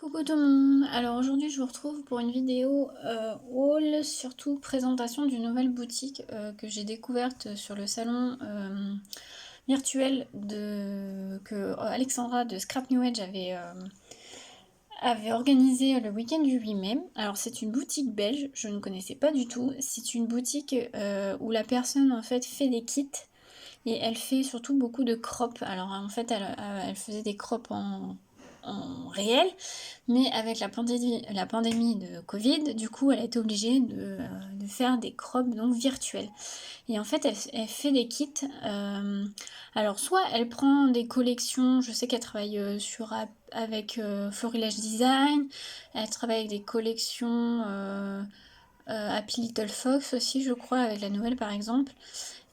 Coucou tout le monde, alors aujourd'hui je vous retrouve pour une vidéo haul, surtout présentation d'une nouvelle boutique que j'ai découverte sur le salon virtuel que Alexandra de Scrap New Age avait organisé le week-end du 8 mai. Alors c'est une boutique belge, je ne connaissais pas du tout, c'est une boutique où la personne en fait fait des kits et elle fait surtout beaucoup de crops. Alors en fait elle faisait des crops en réel, mais avec la pandémie de Covid, du coup, elle a été obligée de faire des crops donc virtuels. Et en fait, elle fait des kits. Alors, soit elle prend des collections, je sais qu'elle travaille avec Florilège Design, elle travaille avec des collections Happy Little Fox aussi, je crois, avec la nouvelle par exemple.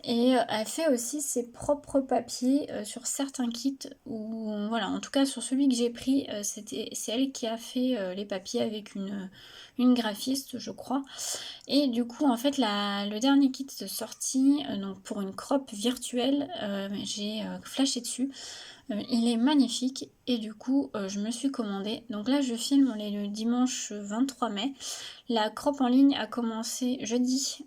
Et elle fait aussi ses propres papiers sur certains kits, ou voilà, en tout cas sur celui que j'ai pris, c'est elle qui a fait les papiers avec une graphiste, je crois. Et du coup, en fait, le dernier kit de sortie, donc pour une crop virtuelle, j'ai flashé dessus. Il est magnifique et du coup, je me suis commandé. Donc là, je filme, on est le dimanche 23 mai. La crop en ligne a commencé jeudi.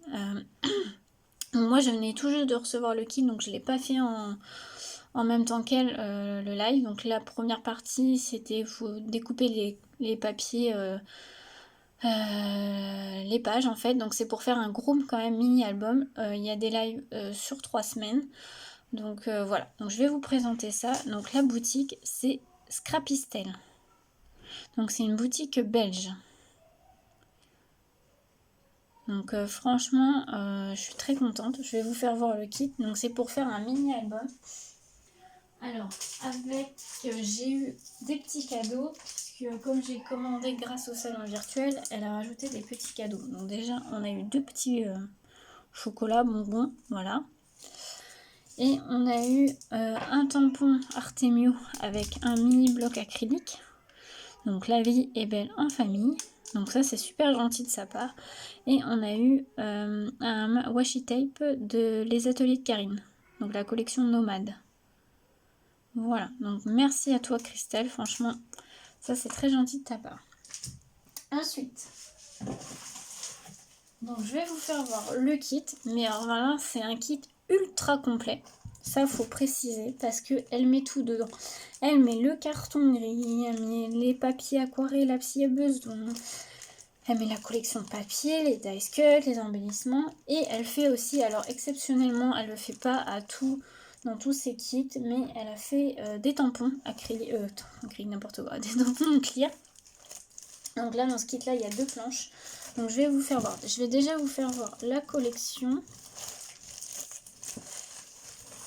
Moi je venais tout juste de recevoir le kit, donc je ne l'ai pas fait en même temps qu'elle, le live. Donc la première partie c'était faut découper les papiers, les pages en fait. Donc c'est pour faire un groupe quand même mini album. Il y a des lives sur 3 semaines. Donc voilà, donc je vais vous présenter ça. Donc la boutique c'est Scrapistel. Donc c'est une boutique belge. Donc franchement, je suis très contente. Je vais vous faire voir le kit. Donc c'est pour faire un mini album. Alors, j'ai eu des petits cadeaux, puisque comme j'ai commandé grâce au salon virtuel, elle a rajouté des petits cadeaux. Donc déjà, on a eu deux petits chocolats, bonbons, voilà. Et on a eu un tampon Artemio avec un mini bloc acrylique. Donc la vie est belle en famille. Donc ça c'est super gentil de sa part. Et on a eu un washi tape de Les Ateliers de Karine. Donc la collection Nomade. Voilà, donc merci à toi Christelle, franchement, ça c'est très gentil de ta part. Ensuite, donc je vais vous faire voir le kit, mais alors voilà, c'est un kit ultra complet. Ça faut préciser parce qu'elle met tout dedans. Elle met le carton gris, elle met les papiers aquarelles s'il y a besoin. Elle met la collection de papier, les dice cuts, les embellissements. Et elle fait aussi, alors exceptionnellement, elle ne le fait pas à tout dans tous ses kits, mais elle a fait des tampons acryliques, n'importe quoi, des tampons clear. Donc là, dans ce kit-là, il y a deux planches. Donc je vais vous faire voir. Je vais déjà vous faire voir la collection.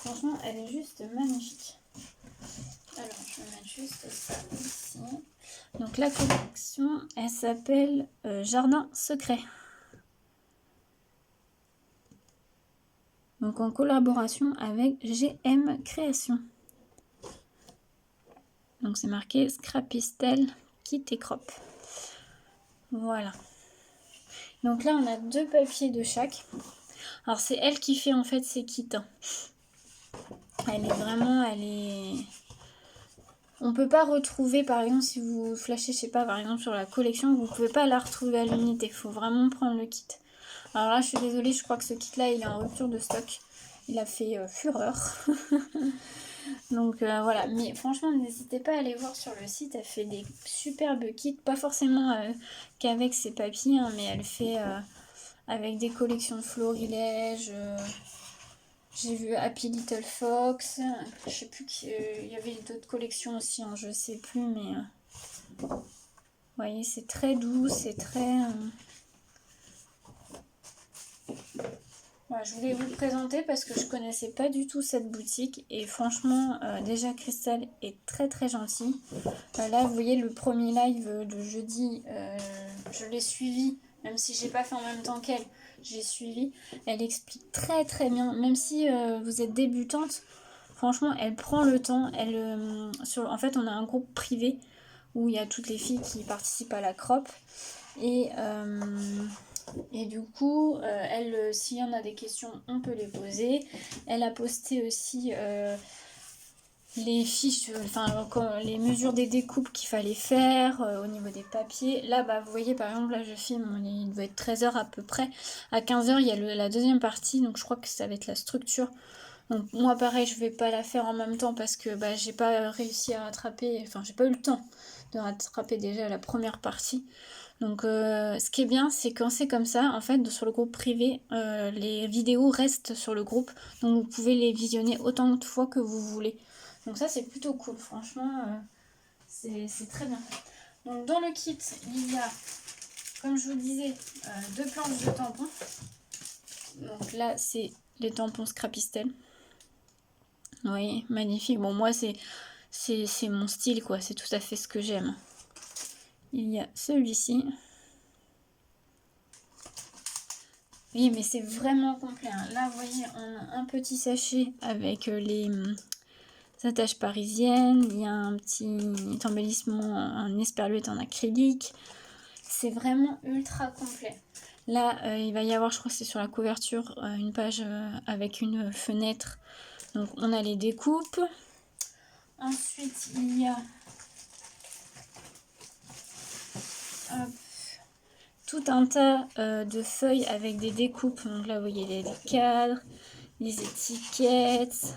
Franchement, elle est juste magnifique. Alors, je vais mettre juste ça ici. Donc la collection, elle s'appelle Jardin Secret. Donc en collaboration avec GM Création. Donc c'est marqué Scrapistel Kit et Crop. Voilà. Donc là on a deux papiers de chaque. Alors c'est elle qui fait en fait ses kits. Elle est... On peut pas retrouver, par exemple, si vous flashez, je sais pas, par exemple sur la collection, vous pouvez pas la retrouver à l'unité. Il faut vraiment prendre le kit. Alors là je suis désolée, je crois que ce kit là il est en rupture de stock. Il a fait fureur. Donc voilà, mais franchement n'hésitez pas à aller voir sur le site, elle fait des superbes kits, pas forcément qu'avec ses papiers, hein, mais elle fait avec des collections de florilèges, j'ai vu Happy Little Fox, je sais plus il y avait d'autres collections aussi, hein, je sais plus, mais vous voyez c'est très doux, c'est très... Voilà, je voulais vous le présenter parce que je connaissais pas du tout cette boutique et franchement déjà Christelle est très très gentille. Là vous voyez le premier live de jeudi, je l'ai suivi, même si j'ai pas fait en même temps qu'elle, j'ai suivi. Elle explique très très bien, même si vous êtes débutante, franchement elle prend le temps. En fait on a un groupe privé où il y a toutes les filles qui participent à la crop et du coup, elle, s'il y en a des questions, on peut les poser. Elle a posté aussi les fiches, enfin les mesures des découpes qu'il fallait faire au niveau des papiers. Là, bah, vous voyez, par exemple, là je filme, il doit être 13 h à peu près. À 15 h, il y a la deuxième partie, donc je crois que ça va être la structure. Donc moi, pareil, je vais pas la faire en même temps parce que bah, j'ai pas réussi à rattraper, enfin, j'ai pas eu le temps de rattraper déjà la première partie. Donc ce qui est bien, c'est quand c'est comme ça, en fait, sur le groupe privé, les vidéos restent sur le groupe, donc vous pouvez les visionner autant de fois que vous voulez. Donc ça, c'est plutôt cool, franchement, c'est très bien. Donc dans le kit, il y a, comme je vous le disais, deux planches de tampons. Donc là, c'est les tampons Scrapistel. Vous voyez, magnifique. Bon, moi, c'est mon style, quoi. C'est tout à fait ce que j'aime. Il y a celui-ci. Oui, mais c'est vraiment complet, hein. Là, vous voyez, on a un petit sachet avec les attaches parisiennes. Il y a un petit embellissement, un esperluette en acrylique. C'est vraiment ultra complet. Là, il va y avoir, je crois que c'est sur la couverture, une page avec une fenêtre. Donc, on a les découpes. Ensuite, il y a tout un tas de feuilles avec des découpes. Donc là, vous voyez les cadres, les étiquettes,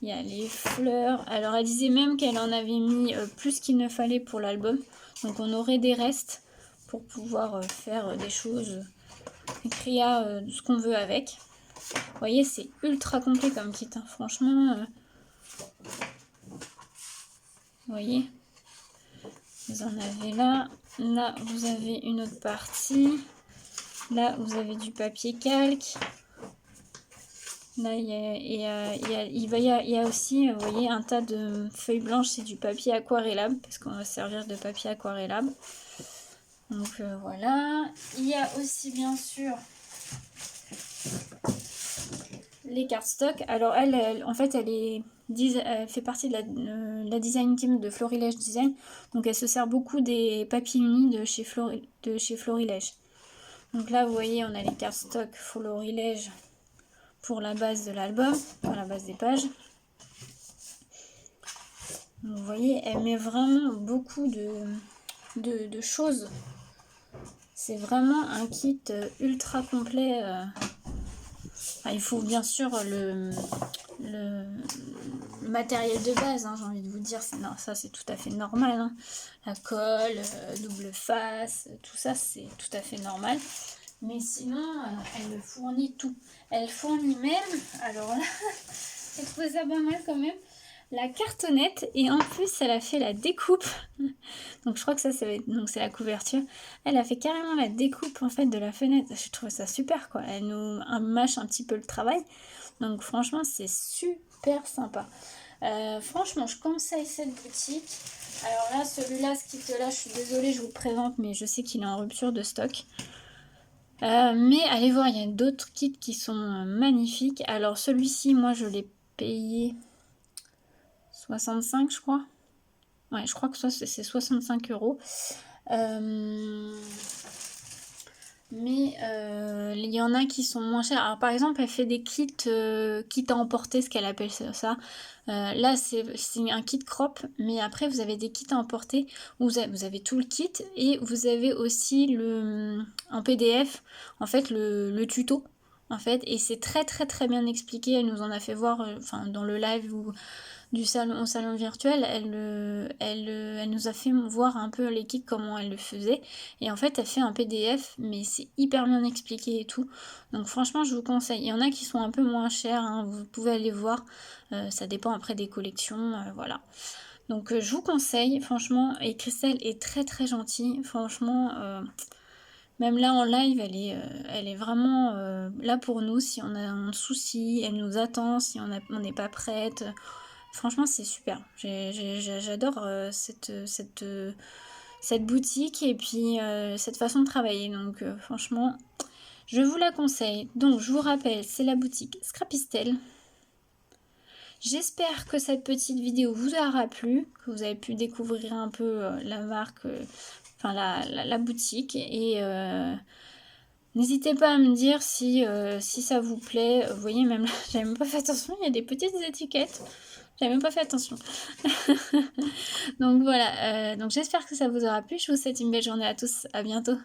il y a les fleurs. Alors, elle disait même qu'elle en avait mis plus qu'il ne fallait pour l'album. Donc, on aurait des restes pour pouvoir faire des choses, écrire ce qu'on veut avec. Vous voyez, c'est ultra complet comme kit, hein. Franchement, vous voyez, vous en avez là. Là, vous avez une autre partie. Là, vous avez du papier calque. Là, il y a aussi, vous voyez, un tas de feuilles blanches. C'est du papier aquarellable, parce qu'on va servir de papier aquarellable. Donc, voilà. Il y a aussi, bien sûr, les cartes stock. Alors, en fait, elle fait partie de la design team de Florilège Design. Donc, elle se sert beaucoup des papiers unis de chez Florilège. Donc là, vous voyez, on a les cartes stock Florilège pour la base de l'album, pour la base des pages. Donc, vous voyez, elle met vraiment beaucoup de choses. C'est vraiment un kit ultra complet. Il faut bien sûr le matériel de base, hein, j'ai envie de vous dire. Ça, c'est tout à fait normal, hein. La colle, double face, tout ça, c'est tout à fait normal. Mais sinon, elle fournit tout. Elle fournit même, alors là, j'ai trouvé ça pas mal quand même, la cartonnette. Et en plus, elle a fait la découpe. Donc je crois que ça va être, donc c'est la couverture. Elle a fait carrément la découpe en fait de la fenêtre. Je trouve ça super, quoi. Elle nous mâche un petit peu le travail. Donc franchement, c'est super sympa. Franchement, je conseille cette boutique. Alors là, celui-là, ce kit-là, je suis désolée, je vous le présente, mais je sais qu'il est en rupture de stock. Mais allez voir, il y a d'autres kits qui sont magnifiques. Alors celui-ci, moi, je l'ai payé 65, je crois. Ouais, je crois que c'est 65 €. Mais il y en a qui sont moins chers. Alors par exemple, elle fait des kits à emporter, ce qu'elle appelle ça. Là, c'est un kit crop, mais après, vous avez des kits à emporter où vous avez tout le kit et vous avez aussi en PDF, en fait, le tuto. En fait, et c'est très très très bien expliqué. Elle nous en a fait voir, enfin dans le live au salon virtuel, elle nous a fait voir un peu les kits, comment elle le faisait. Et en fait, elle fait un PDF, mais c'est hyper bien expliqué et tout. Donc franchement, je vous conseille. Il y en a qui sont un peu moins chers, hein, vous pouvez aller voir. Ça dépend après des collections, voilà. Donc je vous conseille, franchement. Et Christelle est très très gentille, franchement. Même là en live, elle est vraiment là pour nous. Si on a un souci, elle nous attend. Si on n'est pas prête, franchement, c'est super. J'adore cette boutique et puis cette façon de travailler. Donc franchement, je vous la conseille. Donc je vous rappelle, c'est la boutique Scrapistel. J'espère que cette petite vidéo vous aura plu, que vous avez pu découvrir un peu la marque, enfin la boutique. Et n'hésitez pas à me dire si ça vous plaît. Vous voyez, même là, j'avais même pas fait attention, il y a des petites étiquettes. J'avais même pas fait attention. Donc voilà, donc j'espère que ça vous aura plu. Je vous souhaite une belle journée à tous. À bientôt.